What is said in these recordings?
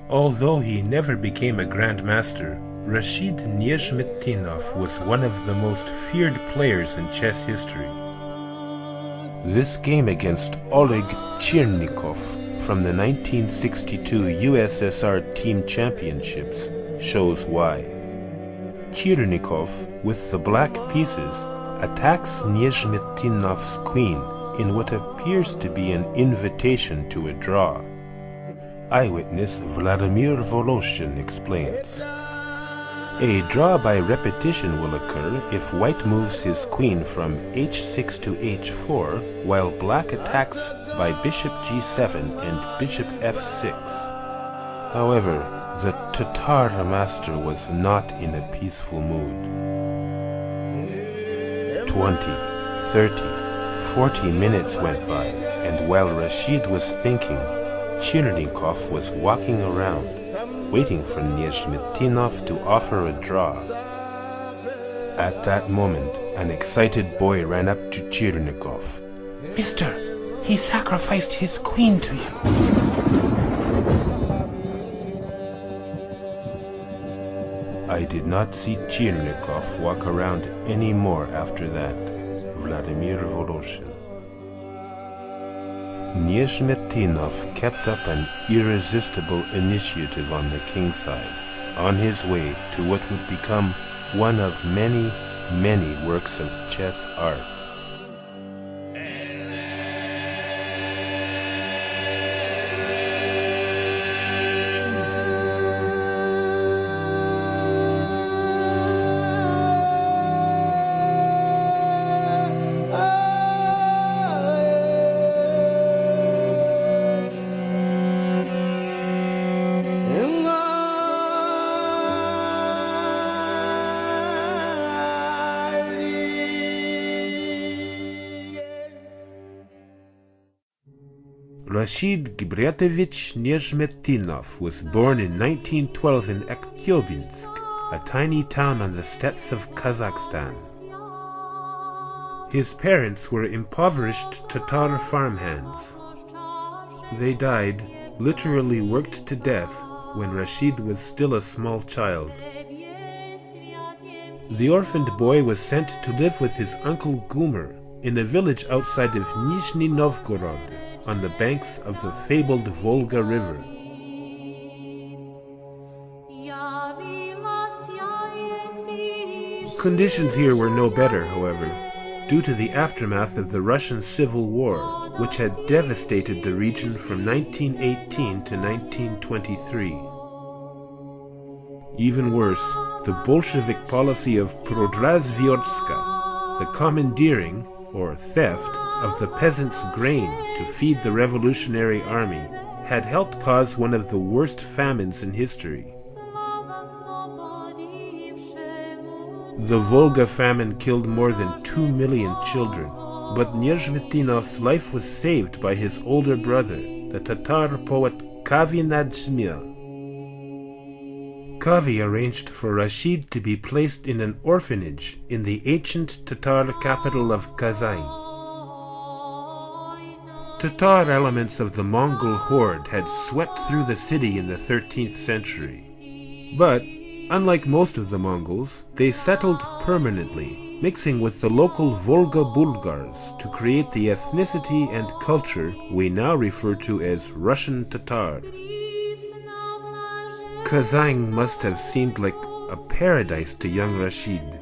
Although he never became a grandmaster, Rashid Nezhmetdinov was one of the most feared players in chess history. This game against Oleg Chirnikov from the 1962 USSR Team Championships shows why. Chirnikov, with the black pieces, attacks Nezhmetdinov's queen in what appears to be an invitation to a draw. Eyewitness Vladimir Voloshin explains. A draw by repetition will occur if white moves his queen from h6 to h4, while black attacks by bishop g7 and bishop f6. However, the Tatar master was not in a peaceful mood. 20, 30, 40 minutes went by, and while Rashid was thinking, Chirnikov was walking around, waiting for Nezhmetdinov to offer a draw. At that moment, an excited boy ran up to Chirnikov. "Mister, he sacrificed his queen to you." I did not see Chirnikov walk around anymore after that. Vladimir Voloshin. Nezhmetdinov kept up an irresistible initiative on the king's side, on his way to what would become one of many, many works of chess art. Rashid Gibratovich Nezhmetdinov was born in 1912 in Aktyobinsk, a tiny town on the steppes of Kazakhstan. His parents were impoverished Tatar farmhands. They died, literally worked to death, when Rashid was still a small child. The orphaned boy was sent to live with his uncle Gumer in a village outside of Nizhny Novgorod, on the banks of the fabled Volga River. Conditions here were no better, however, due to the aftermath of the Russian Civil War, which had devastated the region from 1918 to 1923. Even worse, the Bolshevik policy of Prodrazvyorska, the commandeering, or theft, of the peasants' grain to feed the revolutionary army, had helped cause one of the worst famines in history. The Volga famine killed more than 2 million children, but Nezhmetdinov's life was saved by his older brother, the Tatar poet Kavi Nadzhmil. Kavi arranged for Rashid to be placed in an orphanage in the ancient Tatar capital of Kazan. Tatar elements of the Mongol horde had swept through the city in the 13th century. But, unlike most of the Mongols, they settled permanently, mixing with the local Volga Bulgars to create the ethnicity and culture we now refer to as Russian Tatar. Kazan must have seemed like a paradise to young Rashid.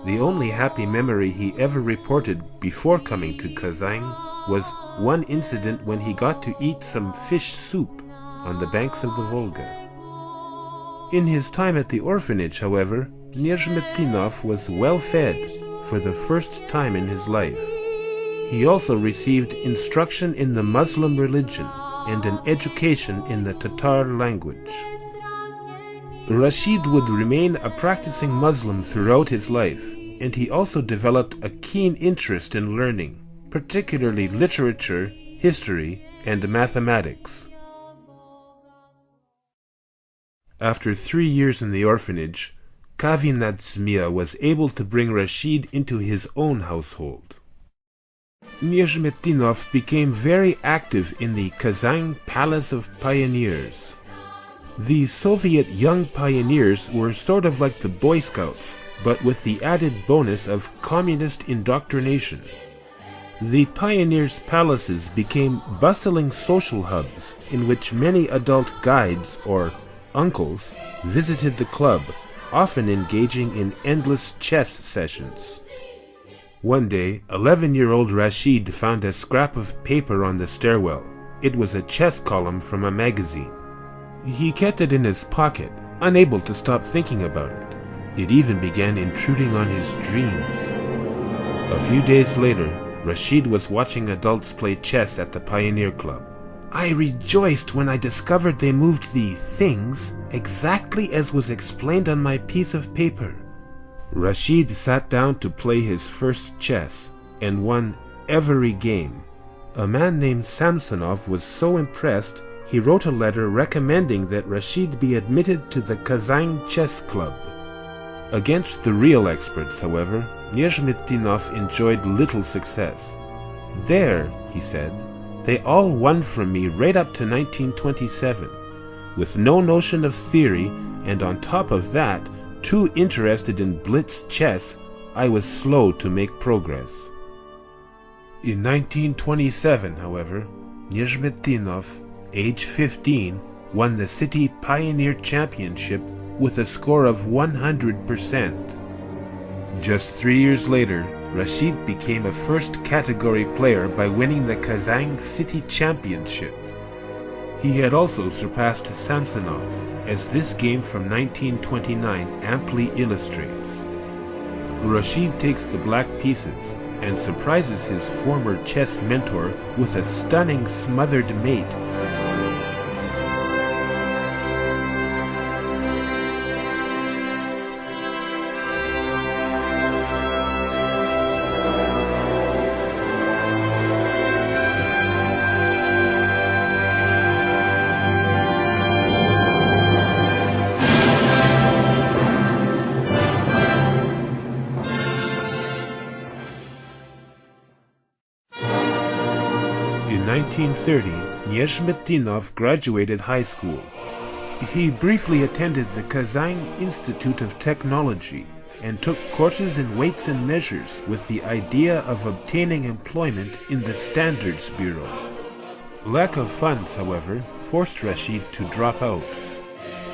The only happy memory he ever reported before coming to Kazan was one incident when he got to eat some fish soup on the banks of the Volga. In his time at the orphanage, however, Nezhmetdinov was well fed for the first time in his life. He also received instruction in the Muslim religion and an education in the Tatar language. Rashid would remain a practicing Muslim throughout his life, and he also developed a keen interest in learning, particularly literature, history, and mathematics. After 3 years in the orphanage, Kavi Nadzhmil was able to bring Rashid into his own household. Nezhmetdinov became very active in the Kazan Palace of Pioneers. The Soviet Young Pioneers were sort of like the Boy Scouts, but with the added bonus of communist indoctrination. The Pioneers' palaces became bustling social hubs in which many adult guides, or uncles, visited the club, often engaging in endless chess sessions. One day, 11-year-old Rashid found a scrap of paper on the stairwell. It was a chess column from a magazine. He kept it in his pocket, unable to stop thinking about it. It even began intruding on his dreams. A few days later, Rashid was watching adults play chess at the Pioneer Club. I rejoiced when I discovered they moved the things exactly as was explained on my piece of paper. Rashid sat down to play his first chess and won every game. A man named Samsonov was so impressed, he wrote a letter recommending that Rashid be admitted to the Kazan Chess Club. Against the real experts, however, Nezhmetdinov enjoyed little success. There, he said, they all won from me right up to 1927, with no notion of theory, and on top of that, too interested in blitz chess, I was slow to make progress. In 1927, however, Nezhmetdinov, age 15, won the City Pioneer Championship with a score of 100%. Just 3 years later, Rashid became a first-category player by winning the Kazan City Championship. He had also surpassed Samsonov, as this game from 1929 amply illustrates. Rashid takes the black pieces and surprises his former chess mentor with a stunning smothered mate. In 1930, Nezhmetdinov graduated high school. He briefly attended the Kazan Institute of Technology and took courses in weights and measures with the idea of obtaining employment in the Standards Bureau. Lack of funds, however, forced Rashid to drop out.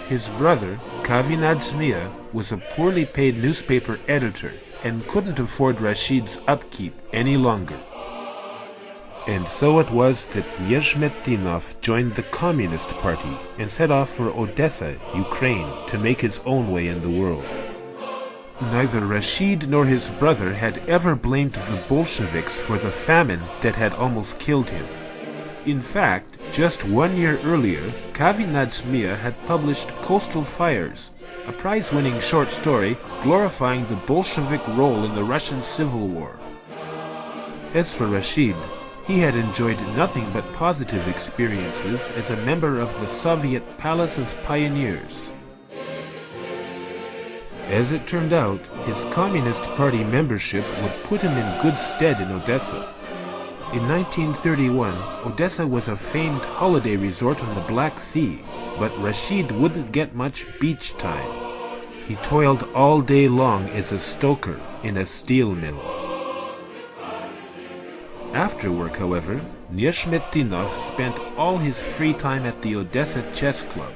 His brother, Nezhmetdinov, was a poorly paid newspaper editor and couldn't afford Rashid's upkeep any longer. And so it was that Nezhmetdinov joined the Communist Party and set off for Odessa, Ukraine, to make his own way in the world. Neither Rashid nor his brother had ever blamed the Bolsheviks for the famine that had almost killed him. In fact, just 1 year earlier, Nezhmetdinov had published Coastal Fires, a prize-winning short story glorifying the Bolshevik role in the Russian Civil War. As for Rashid, he had enjoyed nothing but positive experiences as a member of the Soviet Palace of Pioneers. As it turned out, his Communist Party membership would put him in good stead in Odessa. In 1931, Odessa was a famed holiday resort on the Black Sea, but Rashid wouldn't get much beach time. He toiled all day long as a stoker in a steel mill. After work, however, Nezhmetdinov spent all his free time at the Odessa Chess Club.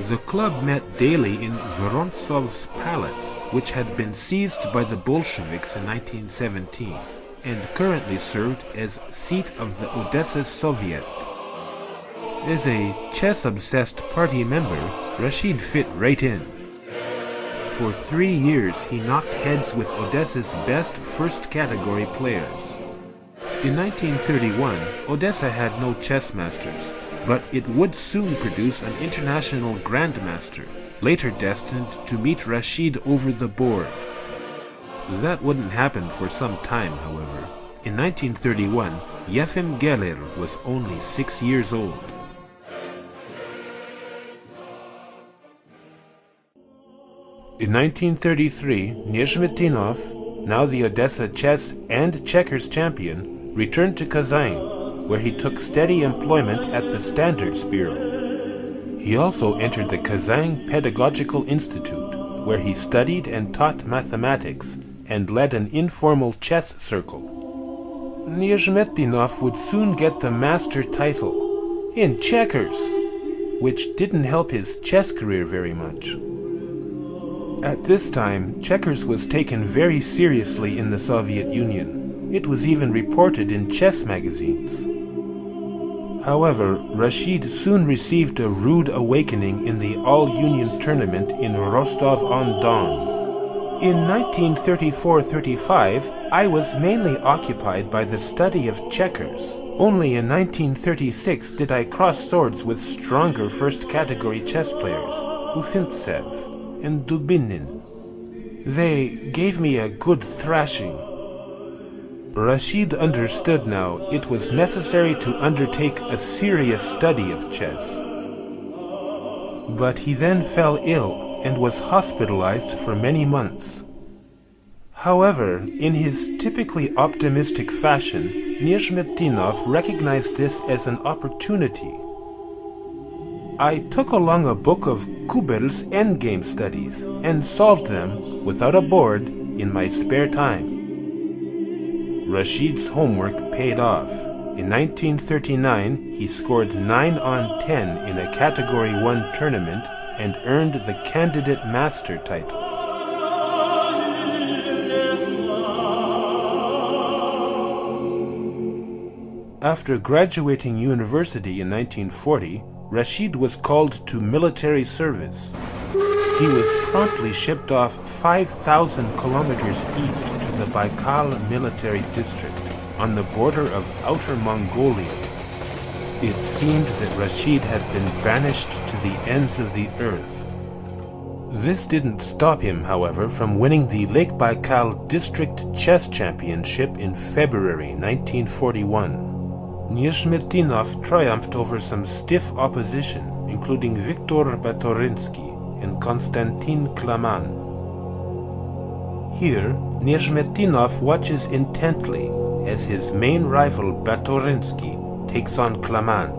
The club met daily in Vorontsov's palace, which had been seized by the Bolsheviks in 1917, and currently served as seat of the Odessa Soviet. As a chess-obsessed party member, Rashid fit right in. For 3 years he knocked heads with Odessa's best first-category players. In 1931, Odessa had no chess masters, but it would soon produce an international grandmaster, later destined to meet Rashid over the board. That wouldn't happen for some time, however. In 1931, Yefim Geller was only 6 years old. In 1933, Nezhmetdinov, now the Odessa chess and checkers champion, returned to Kazan, where he took steady employment at the Standards Bureau. He also entered the Kazan Pedagogical Institute, where he studied and taught mathematics and led an informal chess circle. Nezhmetdinov would soon get the master title in checkers, which didn't help his chess career very much. At this time, checkers was taken very seriously in the Soviet Union. It was even reported in chess magazines. However, Rashid soon received a rude awakening in the All-Union tournament in Rostov-on-Don. In 1934-35, I was mainly occupied by the study of checkers. Only in 1936 did I cross swords with stronger first-category chess players, Ufimtsev and Dubinin. They gave me a good thrashing. Rashid understood now it was necessary to undertake a serious study of chess. But he then fell ill and was hospitalized for many months. However, in his typically optimistic fashion, Nezhmetdinov recognized this as an opportunity. I took along a book of Kuberl's endgame studies and solved them, without a board, in my spare time. Rashid's homework paid off. In 1939, he scored 9 on 10 in a Category 1 tournament and earned the Candidate Master title. After graduating university in 1940, Rashid was called to military service. He was promptly shipped off 5,000 kilometers east to the Baikal military district on the border of Outer Mongolia. It seemed that Rashid had been banished to the ends of the earth. This didn't stop him, however, from winning the Lake Baikal District Chess Championship in February 1941. Nezhmetdinov triumphed over some stiff opposition, including Viktor Batorinsky and Konstantin Klaman. Here, Nezhmetdinov watches intently as his main rival Batorinsky takes on Klaman.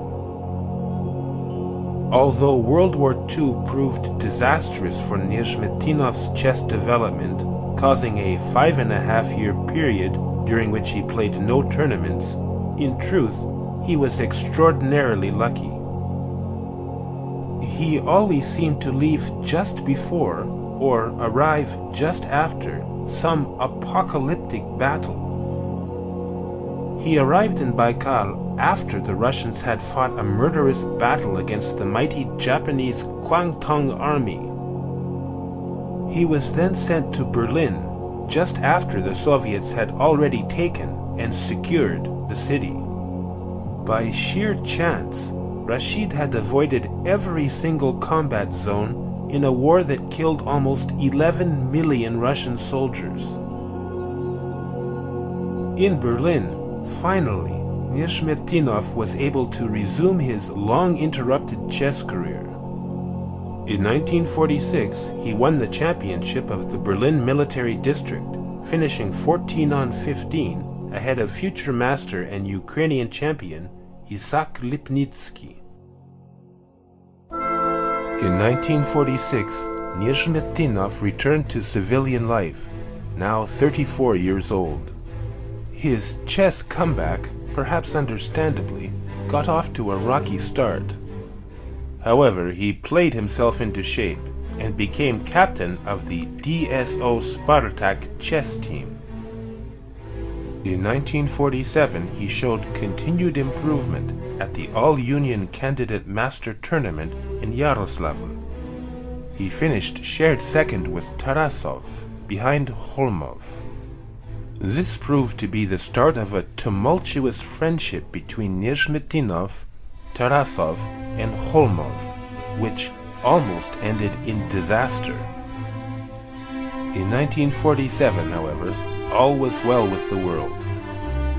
Although World War II proved disastrous for Nezhmetdinov's chess development, causing a 5.5-year period during which he played no tournaments, in truth, he was extraordinarily lucky. He always seemed to leave just before, or arrive just after, some apocalyptic battle. He arrived in Baikal after the Russians had fought a murderous battle against the mighty Japanese Kwangtung army. He was then sent to Berlin just after the Soviets had already taken and secured the city. By sheer chance, Rashid had avoided every single combat zone in a war that killed almost 11 million Russian soldiers. In Berlin, finally, Nezhmetdinov was able to resume his long-interrupted chess career. In 1946, he won the championship of the Berlin Military District, finishing 14 on 15 ahead of future master and Ukrainian champion Isak Lipnitsky. In 1946, Nezhmetdinov returned to civilian life, now 34 years old. His chess comeback, perhaps understandably, got off to a rocky start. However, he played himself into shape and became captain of the DSO Spartak chess team. In 1947, he showed continued improvement at the All-Union Candidate Master Tournament in Yaroslavl. He finished shared second with Tarasov, behind Holmov. This proved to be the start of a tumultuous friendship between Nezhmetdinov, Tarasov, and Holmov, which almost ended in disaster. In 1947, however, all was well with the world.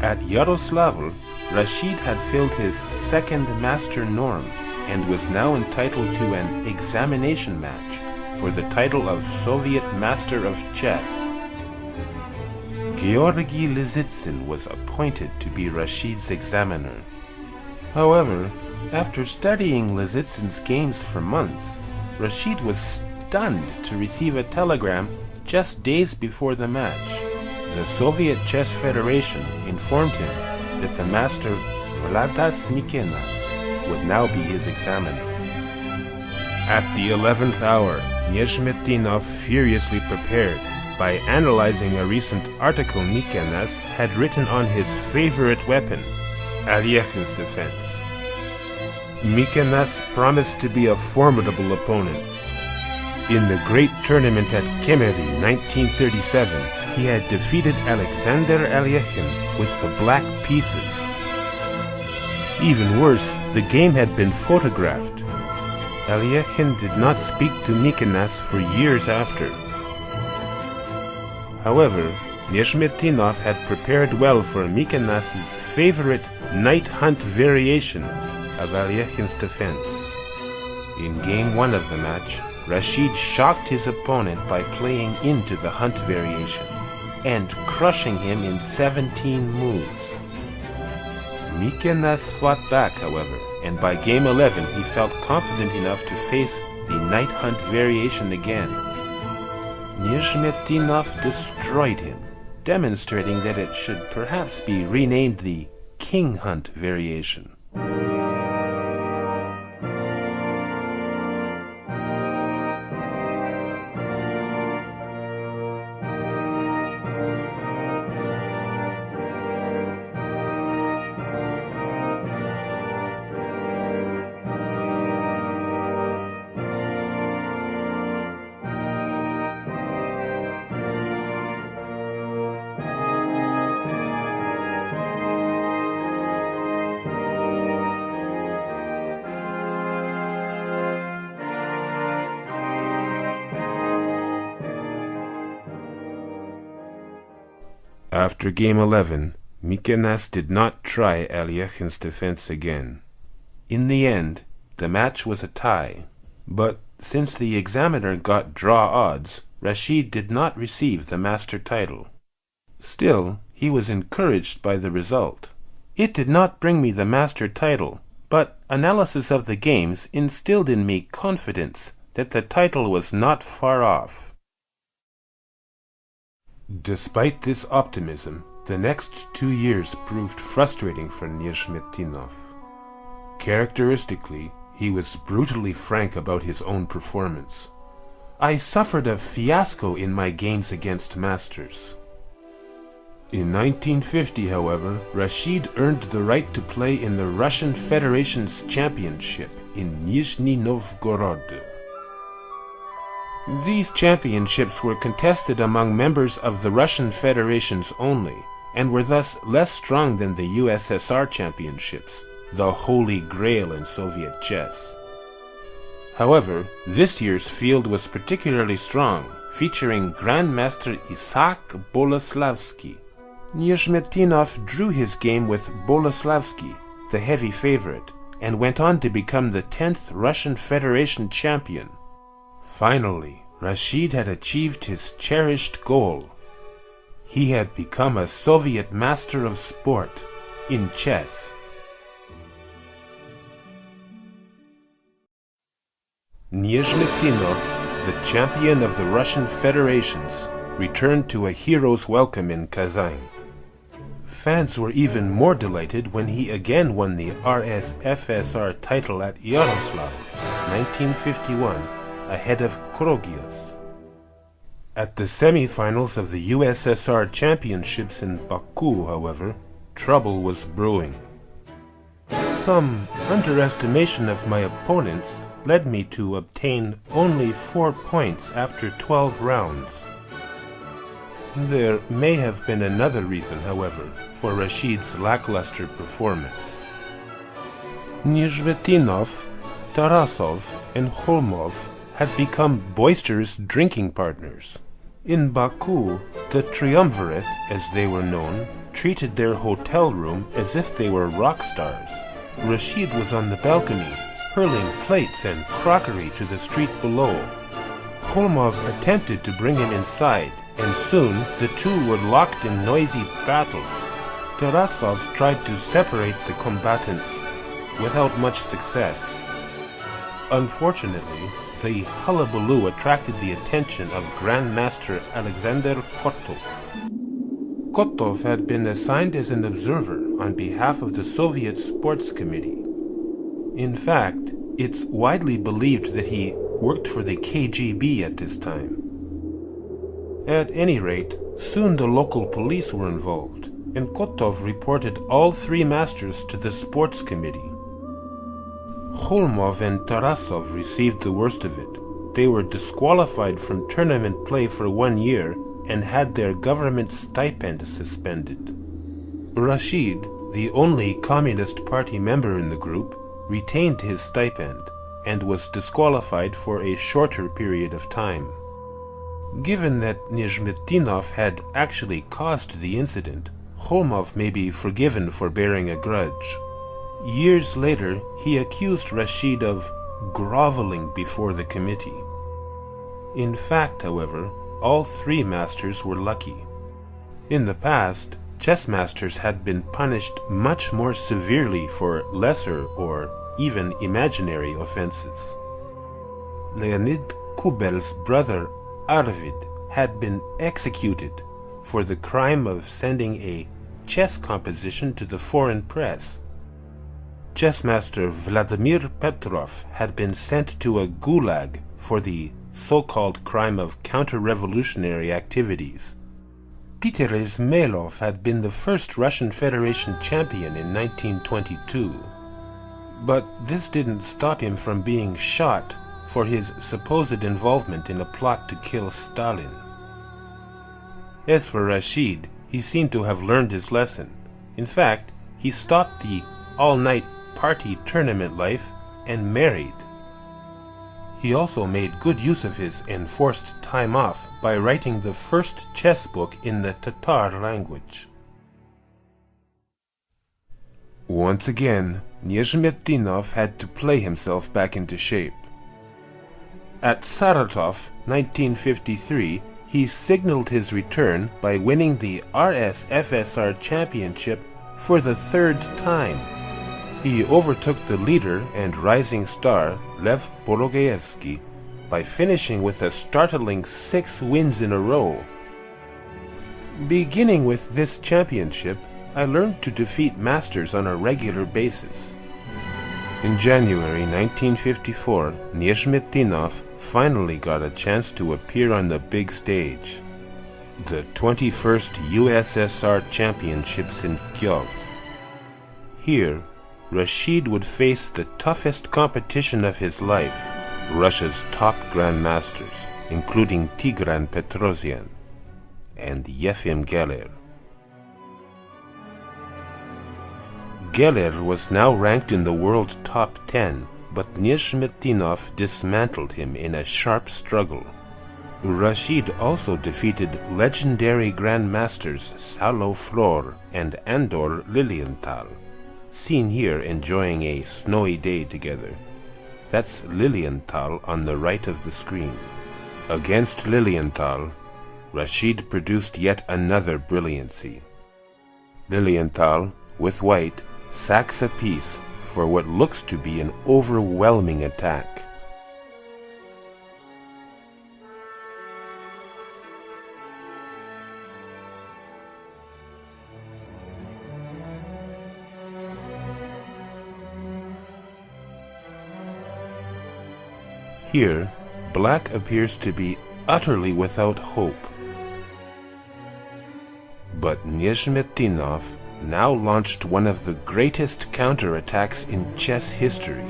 At Yaroslavl, Rashid had filled his second master norm and was now entitled to an examination match for the title of Soviet Master of Chess. Georgy Lizitsyn was appointed to be Rashid's examiner. However, After studying Lizitsyn's games for months, Rashid was stunned to receive a telegram just days before the match. The Soviet Chess Federation informed him that the master Vladas Mikenas would now be his examiner. At the 11th hour, Nezhmetdinov furiously prepared by analyzing a recent article Mikenas had written on his favorite weapon, Alyekhin's defense. Mikenas promised to be a formidable opponent. In the great tournament at Kemeri 1937, he had defeated Alexander Alyekhin with the black pieces. Even worse, the game had been photographed. Alyekhin did not speak to Mikenas for years after. However, Nezhmetdinov had prepared well for Mikenas' favorite night hunt variation of Alyekhin's defense. In Game 1 of the match, Rashid shocked his opponent by playing into the hunt variation and crushing him in 17 moves. Mikenas fought back, however, and by Game 11 he felt confident enough to face the night hunt variation again. Nezhmetdinov destroyed him, demonstrating that it should perhaps be renamed the king hunt variation. After Game 11, Mikenas did not try Alyekhin's defense again. In the end, the match was a tie, but since the examiner got draw odds, Rashid did not receive the master title. Still, he was encouraged by the result. It did not bring me the master title, but analysis of the games instilled in me confidence that the title was not far off. Despite this optimism, the next 2 years proved frustrating for Nezhmetdinov. Characteristically, he was brutally frank about his own performance. I suffered a fiasco in my games against masters. In 1950, however, Rashid earned the right to play in the Russian Federation's championship in Nizhny Novgorod. These championships were contested among members of the Russian Federations only, and were thus less strong than the USSR championships, the holy grail in Soviet chess. However, this year's field was particularly strong, featuring Grandmaster Isaac Boleslavsky. Nezhmetdinov drew his game with Boleslavsky, the heavy favorite, and went on to become the 10th Russian Federation champion. Finally, Rashid had achieved his cherished goal. He had become a Soviet master of sport in chess. Nezhmetdinov, the champion of the Russian Federations, returned to a hero's welcome in Kazan. Fans were even more delighted when he again won the RSFSR title at Yaroslavl, 1951, ahead of Krogios. At the semi-finals of the USSR Championships in Baku, however, trouble was brewing. Some underestimation of my opponents led me to obtain only 4 points after 12 rounds. There may have been another reason, however, for Rashid's lackluster performance. Nezhmetdinov, Tarasov, and Kholmov had become boisterous drinking partners. In Baku, the triumvirate, as they were known, treated their hotel room as if they were rock stars. Rashid was on the balcony, hurling plates and crockery to the street below. Kholmov attempted to bring him inside, and soon the two were locked in noisy battle. Tarasov tried to separate the combatants, without much success. Unfortunately, the hullabaloo attracted the attention of Grandmaster Alexander Kotov. Kotov had been assigned as an observer on behalf of the Soviet Sports Committee. In fact, it's widely believed that he worked for the KGB at this time. At any rate, soon the local police were involved, and Kotov reported all three masters to the sports committee. Kholmov and Tarasov received the worst of it. They were disqualified from tournament play for 1 year and had their government stipend suspended. Rashid, the only Communist Party member in the group, retained his stipend and was disqualified for a shorter period of time. Given that Nezhmetdinov had actually caused the incident, Kholmov may be forgiven for bearing a grudge. Years later, he accused Rashid of groveling before the committee. In fact, however, all three masters were lucky. In the past, chess masters had been punished much more severely for lesser or even imaginary offenses. Leonid Kubel's brother Arvid had been executed for the crime of sending a chess composition to the foreign press. Chessmaster Vladimir Petrov had been sent to a gulag for the so-called crime of counter-revolutionary activities. Peter Izmailov had been the first Russian Federation champion in 1922. But this didn't stop him from being shot for his supposed involvement in a plot to kill Stalin. As for Rashid, he seemed to have learned his lesson. In fact, he stopped the all-night party tournament life and married. He also made good use of his enforced time off by writing the first chess book in the Tatar language. Once again, Nezhmetdinov had to play himself back into shape. At Saratov, 1953, he signaled his return by winning the RSFSR championship for the third time. He overtook the leader and rising star, Lev Bologaevsky, by finishing with a startling 6 wins in a row. Beginning with this championship, I learned to defeat masters on a regular basis. In January 1954, Nezhmetdinov finally got a chance to appear on the big stage. The 21st USSR Championships in Kyiv. Here, Rashid would face the toughest competition of his life, Russia's top grandmasters, including Tigran Petrosian and Yefim Geller. Geller was now ranked in the world top 10, but Nezhmetdinov dismantled him in a sharp struggle. Rashid also defeated legendary grandmasters Salo Flor and Andor Lilienthal, seen here enjoying a snowy day together. That's Lilienthal on the right of the screen. Against Lilienthal, Rashid produced yet another brilliancy. Lilienthal, with white, sacks a piece for what looks to be an overwhelming attack. Here, black appears to be utterly without hope. But Nezhmetdinov now launched one of the greatest counterattacks in chess history.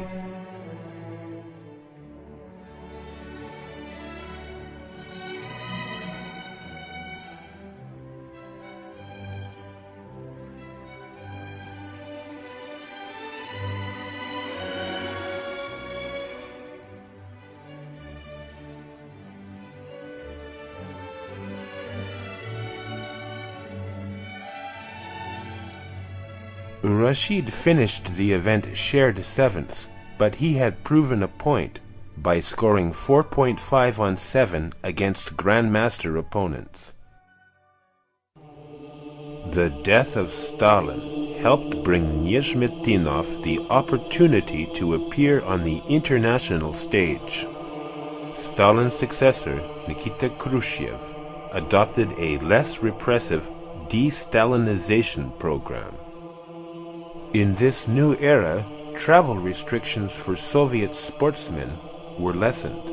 Rashid finished the event shared 7th, but he had proven a point by scoring 4.5 on 7 against grandmaster opponents. The death of Stalin helped bring Nezhmetdinov the opportunity to appear on the international stage. Stalin's successor, Nikita Khrushchev, adopted a less repressive de-Stalinization program. In this new era, travel restrictions for Soviet sportsmen were lessened.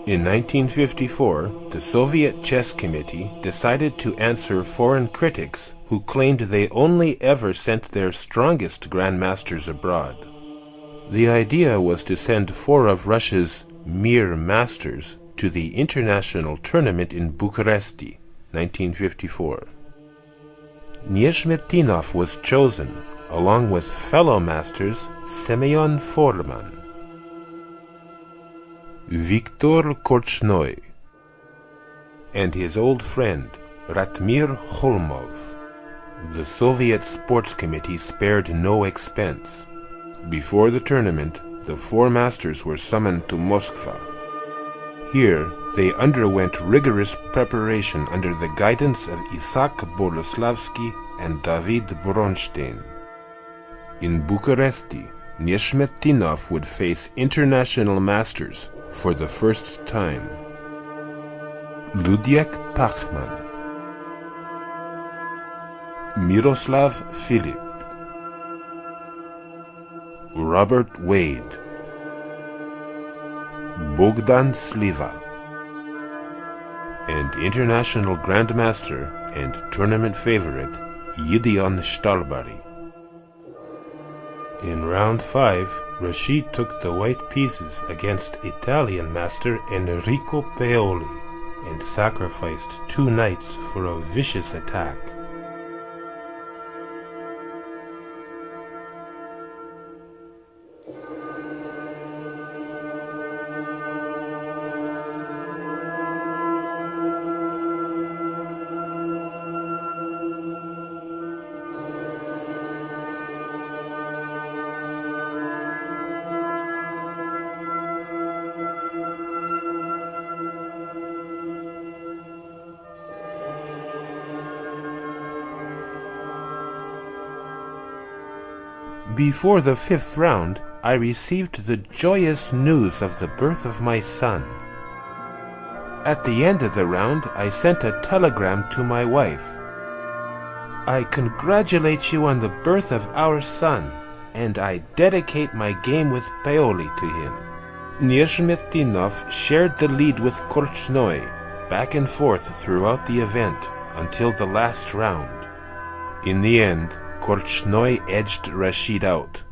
In 1954, the Soviet Chess Committee decided to answer foreign critics who claimed they only ever sent their strongest grandmasters abroad. The idea was to send 4 of Russia's mere masters to the international tournament in Bucharest, 1954. Nezhmetdinov was chosen, along with fellow masters Semyon Forman, Viktor Korchnoi, and his old friend Ratmir Kholmov. The Soviet Sports Committee spared no expense. Before the tournament, the 4 masters were summoned to Moscow. Here, they underwent rigorous preparation under the guidance of Isaac Boleslavsky and David Bronstein. In Bucharest, Nezhmetdinov would face international masters for the first time. Ludiek Pachman, Miroslav Filip, Robert Wade, Bogdan Sliva, and international grandmaster and tournament favorite Gideon Stalbari. In round 5, Rashid took the white pieces against Italian master Enrico Paoli and sacrificed 2 knights for a vicious attack. Before the 5th round, I received the joyous news of the birth of my son. At the end of the round, I sent a telegram to my wife. I congratulate you on the birth of our son, and I dedicate my game with Paoli to him. Nezhmetdinov shared the lead with Korchnoi, back and forth throughout the event, until the last round. In the end, Korchnoi edged Rashid out.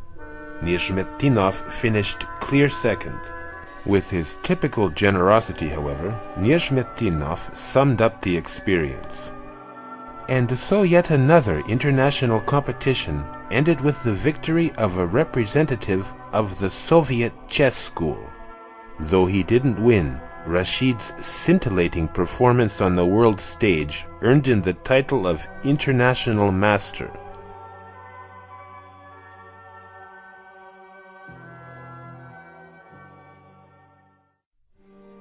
Nezhmetdinov finished clear second. With his typical generosity, however, Nezhmetdinov summed up the experience. And so yet another international competition ended with the victory of a representative of the Soviet chess school. Though he didn't win, Rashid's scintillating performance on the world stage earned him the title of International Master.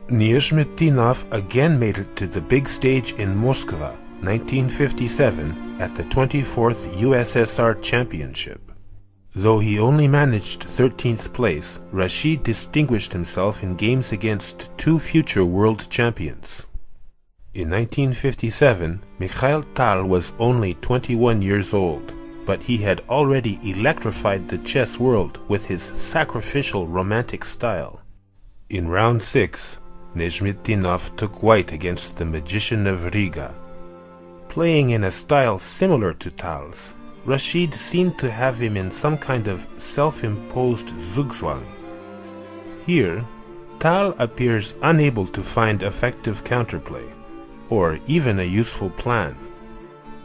Nezhmetdinov again made it to the big stage in Moscow, 1957, at the 24th USSR Championship. Though he only managed 13th place, Rashid distinguished himself in games against 2 future world champions. In 1957, Mikhail Tal was only 21 years old, but he had already electrified the chess world with his sacrificial romantic style. In round 6, Nezhmetdinov took white against the magician of Riga. Playing in a style similar to Tal's, Rashid seemed to have him in some kind of self-imposed zugzwang. Here, Tal appears unable to find effective counterplay, or even a useful plan.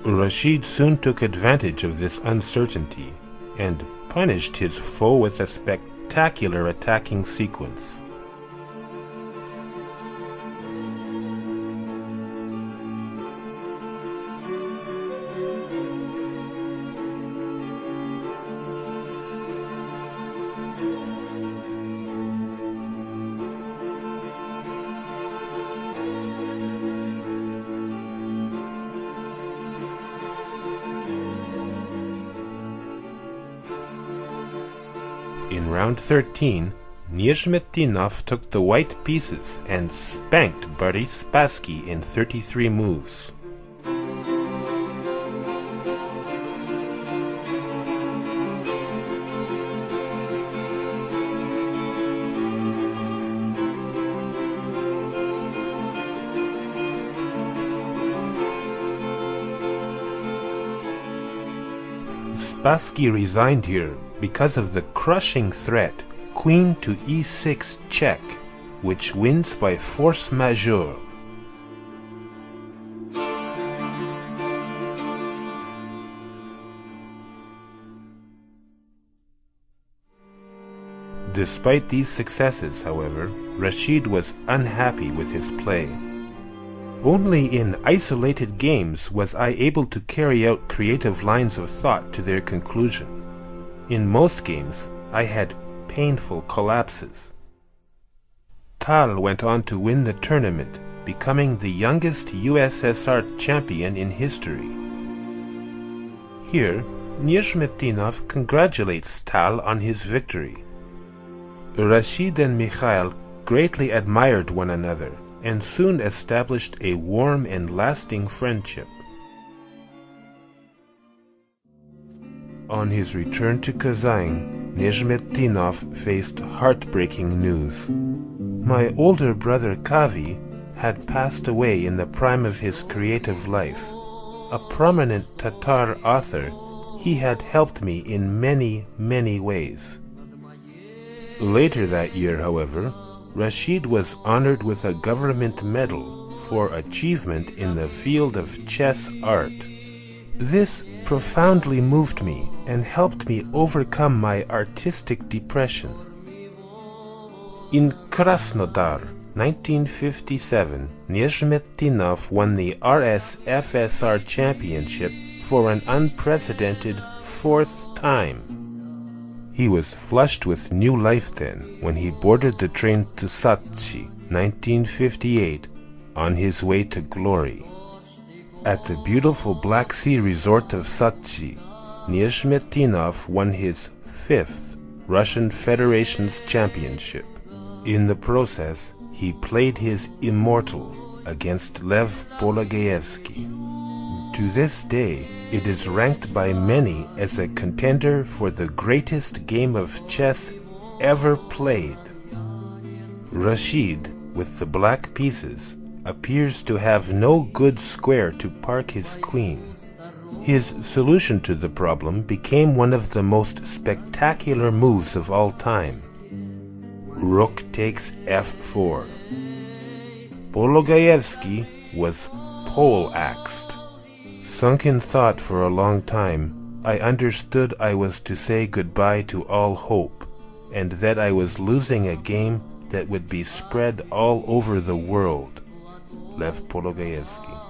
Rashid soon took advantage of this uncertainty, and punished his foe with a spectacular attacking sequence. in round 13, Nezhmetdinov took the white pieces and spanked Boris Spassky in 33 moves. Spassky resigned here because of the crushing threat Queen to e6 check, which wins by force majeure. Despite these successes, however, Rashid was unhappy with his play. Only in isolated games was I able to carry out creative lines of thought to their conclusion. In most games, I had painful collapses. Tal went on to win the tournament, becoming the youngest USSR champion in history. Here, Nezhmetdinov congratulates Tal on his victory. Rashid and Mikhail greatly admired one another and soon established a warm and lasting friendship. On his return to Kazan, Nezhmetdinov faced heartbreaking news. My older brother Kavi had passed away in the prime of his creative life. A prominent Tatar author, he had helped me in many ways. Later that year, however, Rashid was honored with a government medal for achievement in the field of chess art. This profoundly moved me and helped me overcome my artistic depression. In Krasnodar, 1957, Nezhmetdinov won the RSFSR championship for an unprecedented fourth time. He was flushed with new life then when he boarded the train to Sochi, 1958, on his way to glory. At the beautiful Black Sea resort of Sochi, Nezhmetdinov won his fifth Russian Federation's championship. In the process, he played his immortal against Lev Pologaevsky. To this day, it is ranked by many as a contender for the greatest game of chess ever played. Rashid, with the black pieces, appears to have no good square to park his queen. His solution to the problem became one of the most spectacular moves of all time. Rook takes f4. Pologaevsky was pole-axed. Sunk in thought for a long time, I understood I was to say goodbye to all hope, and that I was losing a game that would be spread all over the world. Lev Pologaevsky.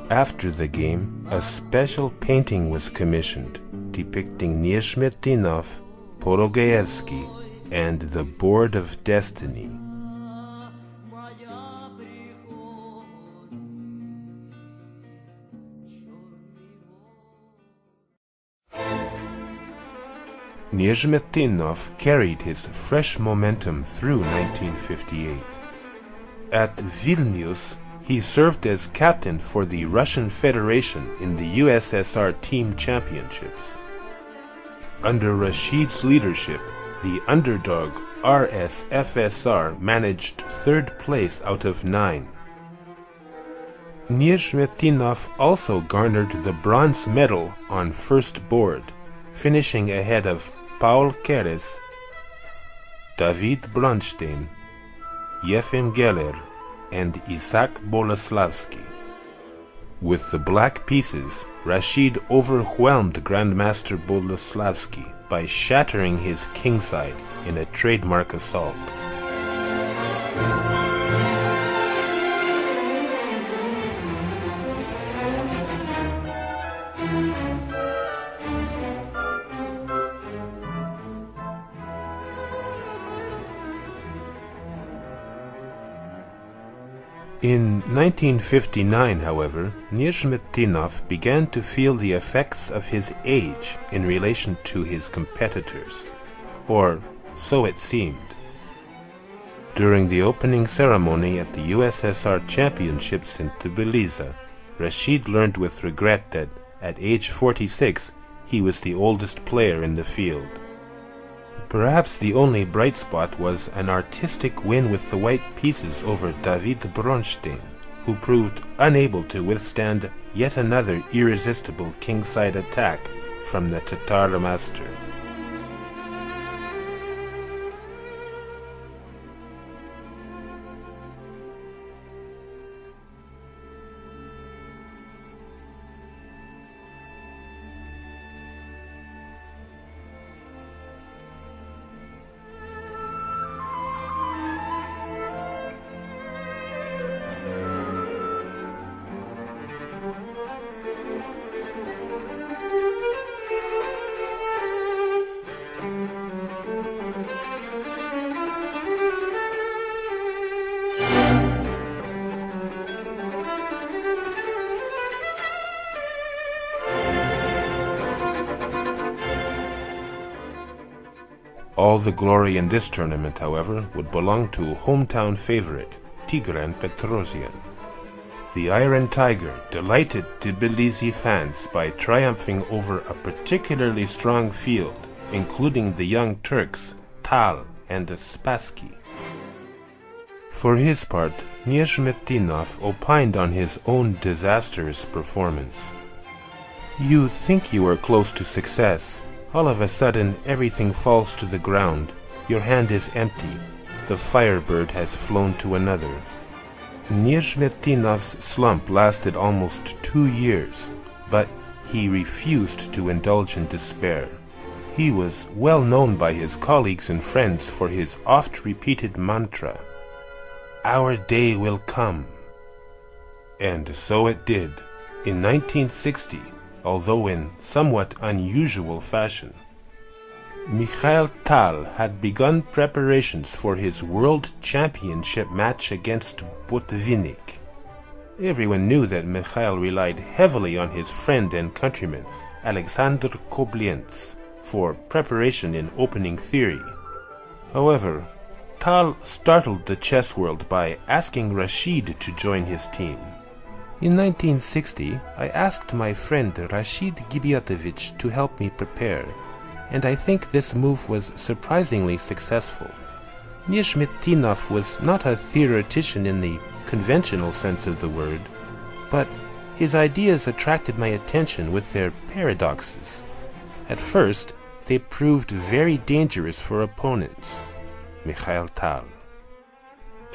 After the game, a special painting was commissioned depicting Nezhmetdinov, Pologaevsky, and the Board of Destiny. Nezhmetdinov carried his fresh momentum through 1958. At Vilnius, he served as captain for the Russian Federation in the USSR Team Championships. Under Rashid's leadership, the underdog RSFSR managed third place out of 9. Nezhmetdinov also garnered the bronze medal on first board, finishing ahead of Paul Keres, David Bronstein, Yefim Geller, and Isaac Boleslavsky. With the black pieces, Rashid overwhelmed Grandmaster Boleslavsky by shattering his kingside in a trademark assault. In 1959, however, Nezhmetdinov began to feel the effects of his age in relation to his competitors, or so it seemed. During the opening ceremony at the USSR Championships in Tbilisi, Rashid learned with regret that, at age 46, he was the oldest player in the field. Perhaps the only bright spot was an artistic win with the white pieces over David Bronstein, who proved unable to withstand yet another irresistible kingside attack from the Tatar master. All the glory in this tournament, however, would belong to hometown favorite, Tigran Petrosian. The Iron Tiger delighted Tbilisi fans by triumphing over a particularly strong field, including the young Turks, Tal and Spassky. For his part, Nezhmetdinov opined on his own disastrous performance. "You think you are close to success. All of a sudden, everything falls to the ground. Your hand is empty. The firebird has flown to another." Nezhmetdinov's slump lasted almost 2 years, but he refused to indulge in despair. He was well known by his colleagues and friends for his oft-repeated mantra, "Our day will come." And so it did. In 1960, although in somewhat unusual fashion, Mikhail Tal had begun preparations for his World Championship match against Botvinnik. Everyone knew that Mikhail relied heavily on his friend and countryman Alexander Koblenz for preparation in opening theory. However, Tal startled the chess world by asking Rashid to join his team. In 1960, I asked my friend Rashid to help me prepare, and I think this move was surprisingly successful. Nezhmetdinov was not a theoretician in the conventional sense of the word, but his ideas attracted my attention with their paradoxes. At first, they proved very dangerous for opponents. Mikhail Tal.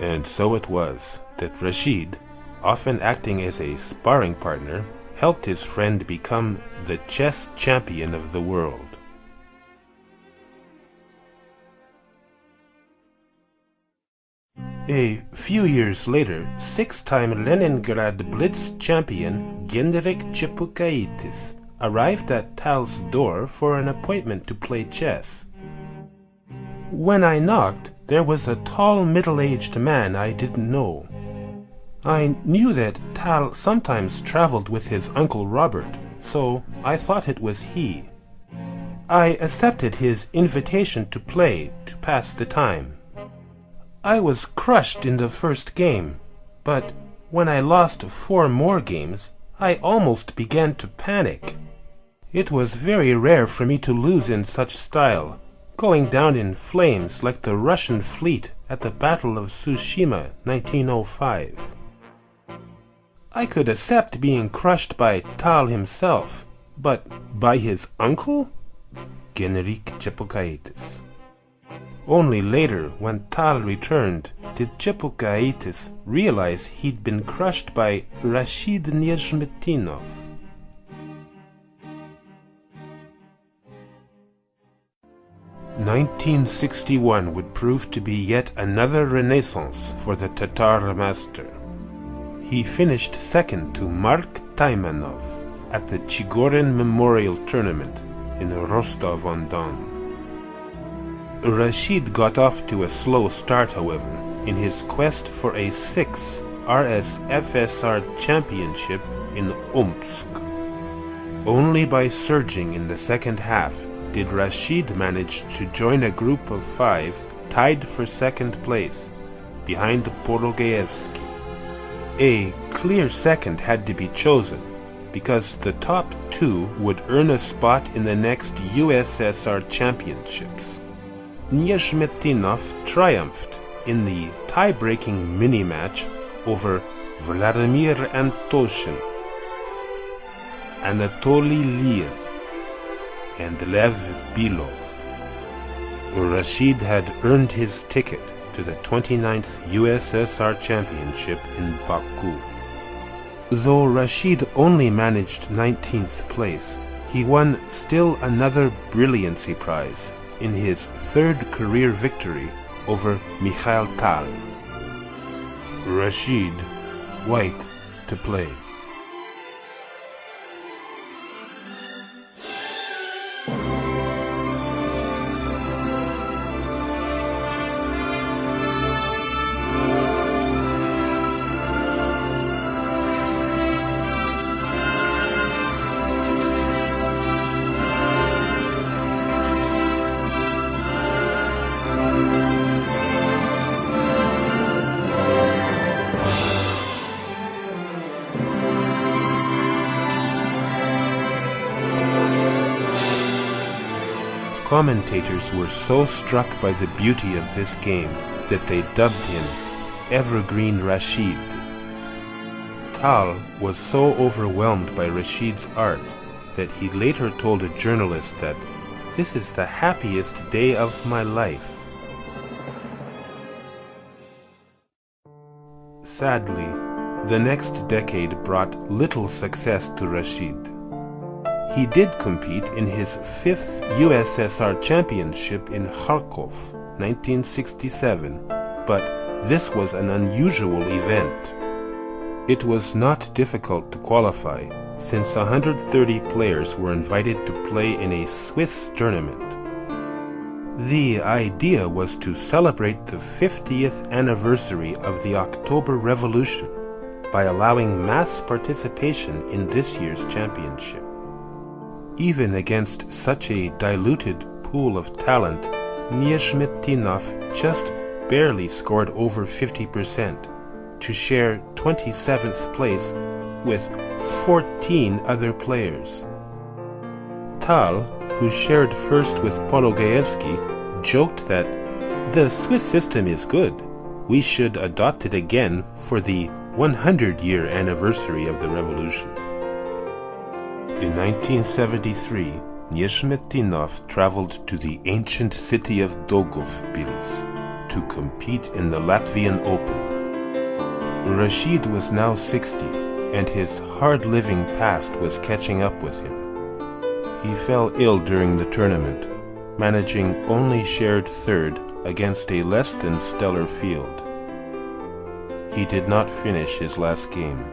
And so it was that Rashid, often acting as a sparring partner, helped his friend become the chess champion of the world. A few years later, six-time Leningrad Blitz champion Genrik Chepukaitis arrived at Tal's door for an appointment to play chess. When I knocked, there was a tall, middle-aged man I didn't know. I knew that Tal sometimes traveled with his Uncle Robert, so I thought it was he. I accepted his invitation to play to pass the time. I was crushed in the first game, but when I lost 4 more games, I almost began to panic. It was very rare for me to lose in such style, going down in flames like the Russian fleet at the Battle of Tsushima, 1905. I could accept being crushed by Tal himself, but by his uncle? Genrik Chepukaitis. Only later, when Tal returned, did Chepukaitis realize he'd been crushed by Rashid Nezhmetdinov. "1961 would prove to be yet another renaissance for the Tatar master. He finished second to Mark Taimanov at the Chigorin Memorial Tournament in Rostov-on-Don. Rashid got off to a slow start, however, in his quest for a 6 RSFSR Championship in Omsk. Only by surging in the second half did Rashid manage to join a group of 5 tied for second place, behind Pologaevsky. A clear second had to be chosen, because the top 2 would earn a spot in the next USSR Championships. Nezhmetdinov triumphed in the tie-breaking mini-match over Vladimir Antoshin, Anatoly Lyin, and Lev Bilov. Rashid had earned his ticket to the 29th USSR Championship in Baku. Though Rashid only managed 19th place, he won still another brilliancy prize in his 3rd career victory over Mikhail Tal. Rashid, white to play. Commentators were so struck by the beauty of this game that they dubbed him Evergreen Rashid. Tal was so overwhelmed by Rashid's art that he later told a journalist that, "This is the happiest day of my life." Sadly, the next decade brought little success to Rashid. He did compete in his 5th USSR Championship in Kharkov, 1967, but this was an unusual event. It was not difficult to qualify, since 130 players were invited to play in a Swiss tournament. The idea was to celebrate the 50th anniversary of the October Revolution by allowing mass participation in this year's championship. Even against such a diluted pool of talent, Nezhmetdinov just barely scored over 50% to share 27th place with 14 other players. Tal, who shared first with Pologaevsky, joked that the Swiss system is good. We should adopt it again for the 100-year anniversary of the revolution. In 1973, Nezhmetdinov traveled to the ancient city of Daugavpils to compete in the Latvian Open. Rashid was now 60, and his hard-living past was catching up with him. He fell ill during the tournament, managing only shared 3rd against a less than stellar field. He did not finish his last game.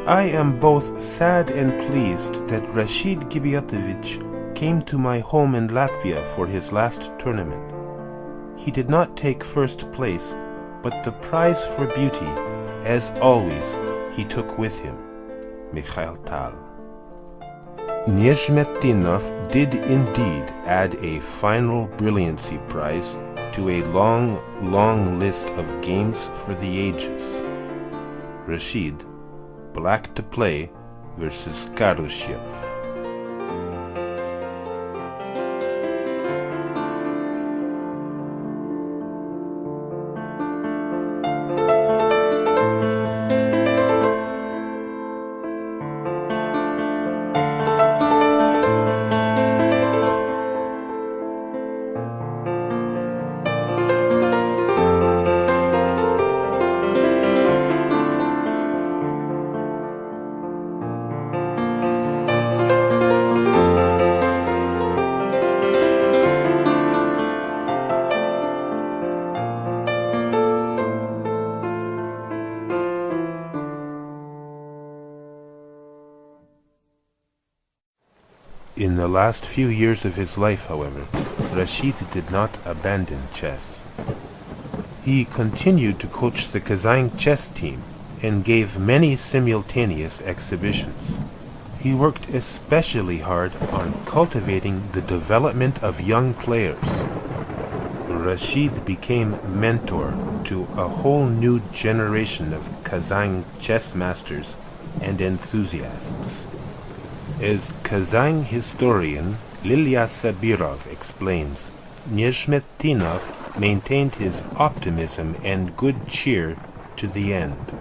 I am both sad and pleased that Rashid Gibiatovich came to my home in Latvia for his last tournament. He did not take first place, but the prize for beauty, as always, he took with him. Mikhail Tal. Nezhmetdinov did indeed add a final brilliancy prize to a long, long list of games for the ages. Rashid, black to play versus Karushev. In the last few years of his life, however, Rashid did not abandon chess. He continued to coach the Kazan chess team and gave many simultaneous exhibitions. He worked especially hard on cultivating the development of young players. Rashid became mentor to a whole new generation of Kazan chess masters and enthusiasts. As Kazan historian Lilia Sabirov explains, Nezhmetdinov maintained his optimism and good cheer to the end.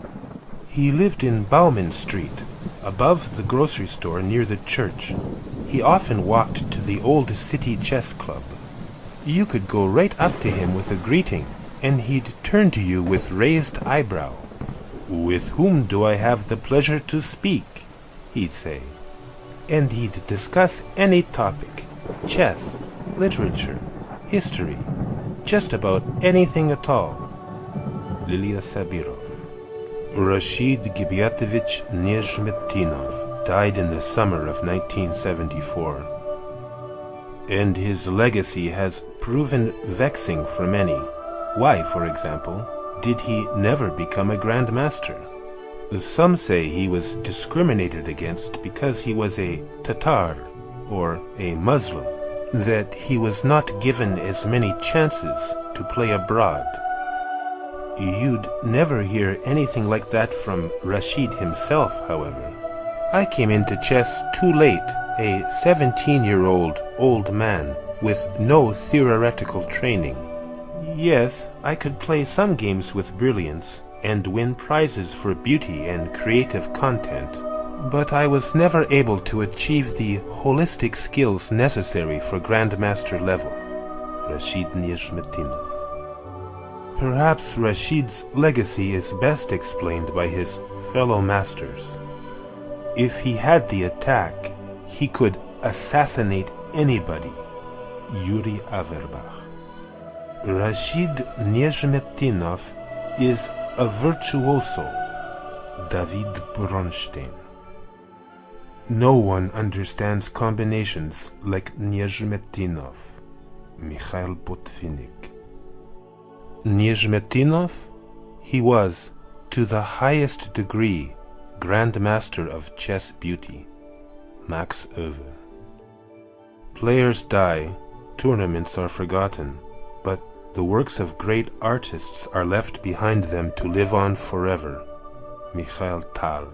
He lived in Bauman Street, above the grocery store near the church. He often walked to the old city chess club. You could go right up to him with a greeting, and he'd turn to you with raised eyebrow. "With whom do I have the pleasure to speak?" he'd say. And he'd discuss any topic, chess, literature, history, just about anything at all. Lilia Sabirov. Rashid Gibeatovich Nezhmetdinov died in the summer of 1974. And his legacy has proven vexing for many. Why, for example, did he never become a grandmaster? Some say he was discriminated against because he was a Tatar, or a Muslim, that he was not given as many chances to play abroad. You'd never hear anything like that from Rashid himself, however. I came into chess too late, a 17-year-old old man with no theoretical training. Yes, I could play some games with brilliance and win prizes for beauty and creative content, but I was never able to achieve the holistic skills necessary for grandmaster level. Rashid Nezhmetdinov. Perhaps Rashid's legacy is best explained by his fellow masters. If he had the attack, he could assassinate anybody. Yuri Averbach. Rashid Nezhmetdinov is a virtuoso. David Bronstein. No one understands combinations like Nezhmetdinov. Mikhail Botvinnik. Nezhmetdinov, he was, to the highest degree, Grandmaster of Chess Beauty. Max Oewe. Players die, tournaments are forgotten, but the works of great artists are left behind them to live on forever. Mikhail Tal.